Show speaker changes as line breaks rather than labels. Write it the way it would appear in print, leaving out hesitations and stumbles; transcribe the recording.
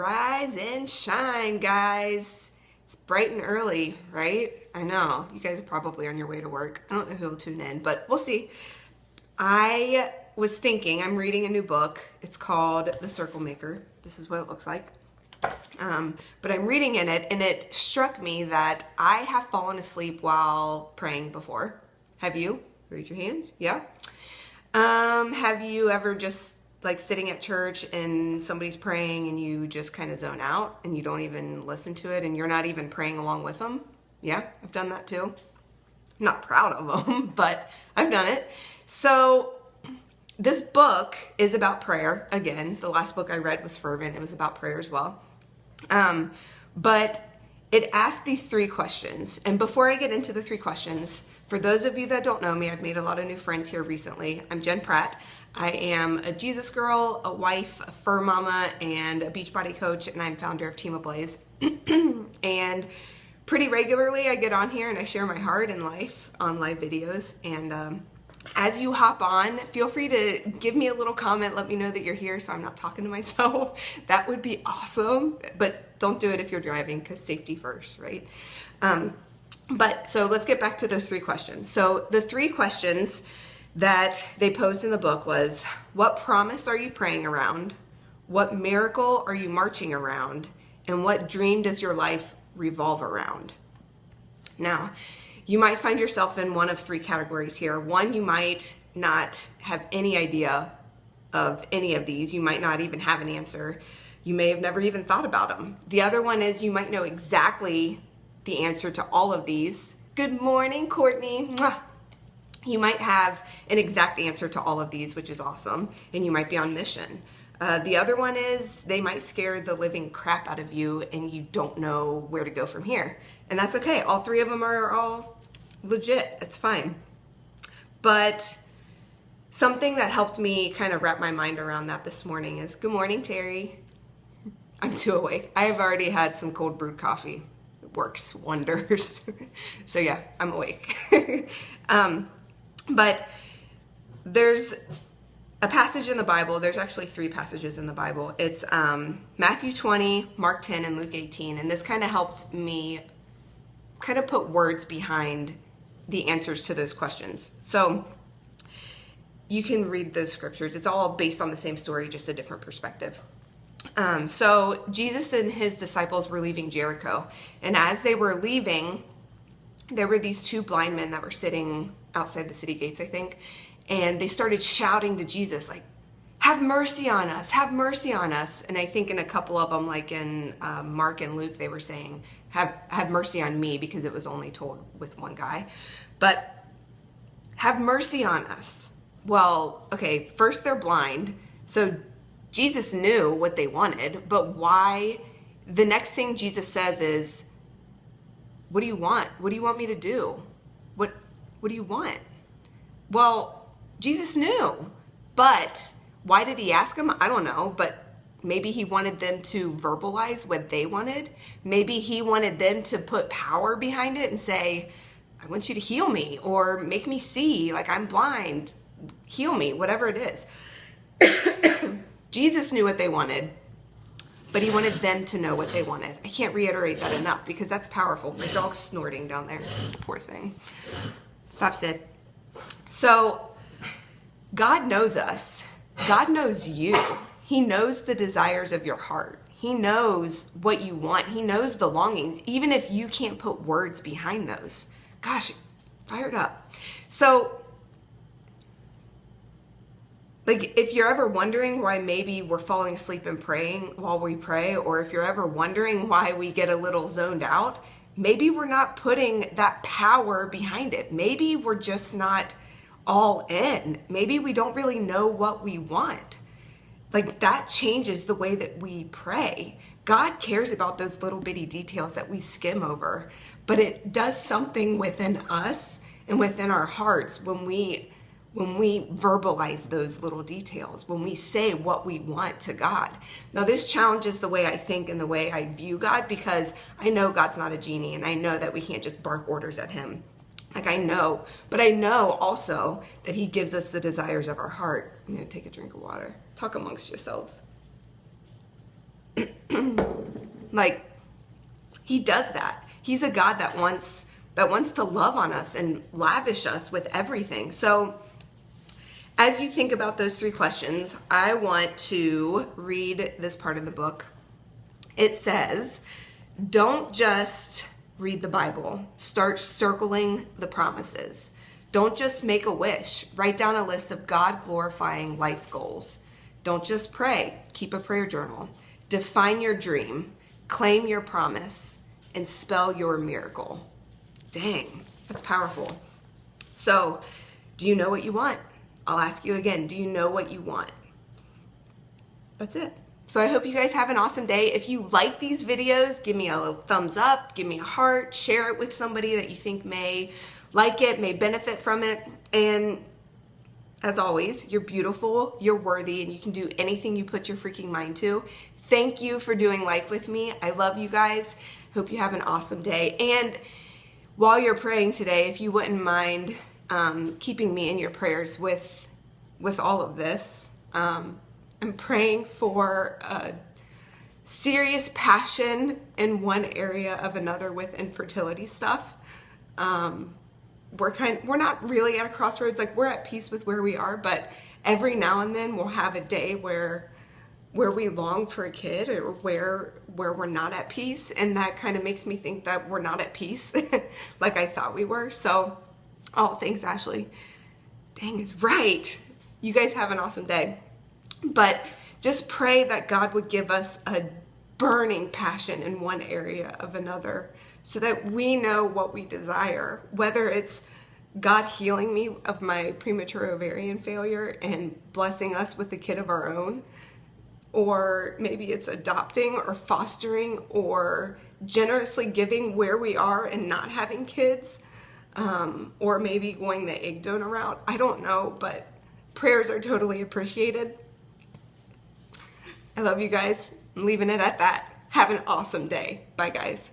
Rise and shine, guys. It's bright and early, right? I know. You guys are probably on your way to work. I don't know who will tune in, but we'll see. I was thinking, I'm reading a new book. It's called The Circle Maker. This is what it looks like. But I'm reading in it, and it struck me that I have fallen asleep while praying before. Have you? Raise your hands. Yeah. Have you ever just like sitting at church and somebody's praying and you just kind of zone out and you don't even listen to it and you're not even praying along with them? Yeah, I've done that too. I'm not proud of them, but I've done it. So this book is about prayer. Again, the last book I read was Fervent. It was about prayer as well. But it asked these three questions. And before I get into the three questions, for those of you that don't know me, I've made a lot of new friends here recently. I'm Jen Pratt. I am a Jesus girl, a wife, a fur mama, and a Beachbody coach, and I'm founder of Team Ablaze. And pretty regularly I get on here and I share my heart and life on live videos. And as you hop on, feel free to give me a little comment. Let me know that you're here so I'm not talking to myself. That would be awesome. But don't do it if you're driving because safety first, right? But so let's get back to those three questions. So the three questions that they posed in the book was, what promise are you praying around? What miracle are you marching around? And what dream does your life revolve around? Now, you might find yourself in one of three categories here. One, you might not have any idea of any of these. You might not even have an answer. You may have never even thought about them. The other one is you might know exactly the answer to all of these. Good morning, Courtney. Mwah. You might have an exact answer to all of these, which is awesome, and you might be on mission. The other one is they might scare the living crap out of you and you don't know where to go from here. And that's okay. All three of them are all legit. It's fine. But something that helped me kind of wrap my mind around that this morning is, good morning, Terry. I'm too awake. I have already had some cold brewed coffee. It works wonders. So yeah, I'm awake. But there's a passage in the Bible. There's actually three passages in the Bible. It's Matthew 20, Mark 10, and Luke 18. And this kind of helped me kind of put words behind the answers to those questions. So you can read those scriptures. It's all based on the same story, just a different perspective. So Jesus and his disciples were leaving Jericho. And as they were leaving, there were these two blind men that were sitting outside the city gates, I think. And they started shouting to Jesus, like, have mercy on us, have mercy on us. And I think in a couple of them, like in Mark and Luke, they were saying, have mercy on me, because it was only told with one guy. But have mercy on us. Well, okay, first they're blind. So Jesus knew what they wanted, but why? The next thing Jesus says is, what do you want? What do you want me to do? What do you want? Well, Jesus knew, but why did he ask them? I don't know, but maybe he wanted them to verbalize what they wanted. Maybe he wanted them to put power behind it and say, I want you to heal me or make me see, like I'm blind, heal me, whatever it is. Jesus knew what they wanted, but he wanted them to know what they wanted. I can't reiterate that enough because that's powerful. My dog's snorting down there. Poor thing. Stop, Sid. So God knows us. God knows you. He knows the desires of your heart. He knows what you want. He knows the longings, even if you can't put words behind those. Gosh, fired up. So, like, if you're ever wondering why maybe we're falling asleep and praying while we pray, or if you're ever wondering why we get a little zoned out, maybe we're not putting that power behind it. Maybe we're just not all in. Maybe we don't really know what we want. Like, that changes the way that we pray. God cares about those little bitty details that we skim over, but it does something within us and within our hearts when we verbalize those little details, when we say what we want to God. Now, this challenges the way I think and the way I view God, because I know God's not a genie, and I know that we can't just bark orders at him. Like, I know, but I know also that he gives us the desires of our heart. I'm going to take a drink of water. Talk amongst yourselves. Like, he does that. He's a God that wants to love on us and lavish us with everything. So as you think about those three questions, I want to read this part of the book. It says, don't just read the Bible. Start circling the promises. Don't just make a wish. Write down a list of God-glorifying life goals. Don't just pray. Keep a prayer journal. Define your dream. Claim your promise. And spell your miracle. Dang, that's powerful. So, do you know what you want? I'll ask you again, do you know what you want? That's it. So I hope you guys have an awesome day. If you like these videos, give me a thumbs up, give me a heart, share it with somebody that you think may like it, may benefit from it. And as always, you're beautiful, you're worthy, and you can do anything you put your freaking mind to. Thank you for doing life with me. I love you guys. Hope you have an awesome day. And while you're praying today, if you wouldn't mind keeping me in your prayers with all of this, I'm praying for a serious passion in one area of another with infertility stuff. We're not really at a crossroads, like we're at peace with where we are, but every now and then we'll have a day where we long for a kid, or where we're not at peace, and that kind of makes me think that we're not at peace like I thought we were. So, oh, thanks, Ashley. Dang, it's right. You guys have an awesome day. But just pray that God would give us a burning passion in one area of another, so that we know what we desire, whether it's God healing me of my premature ovarian failure and blessing us with a kid of our own, or maybe it's adopting or fostering or generously giving where we are and not having kids, or maybe going the egg donor route. I don't know, but prayers are totally appreciated. I love you guys. I'm leaving it at that. Have an awesome day. Bye, guys.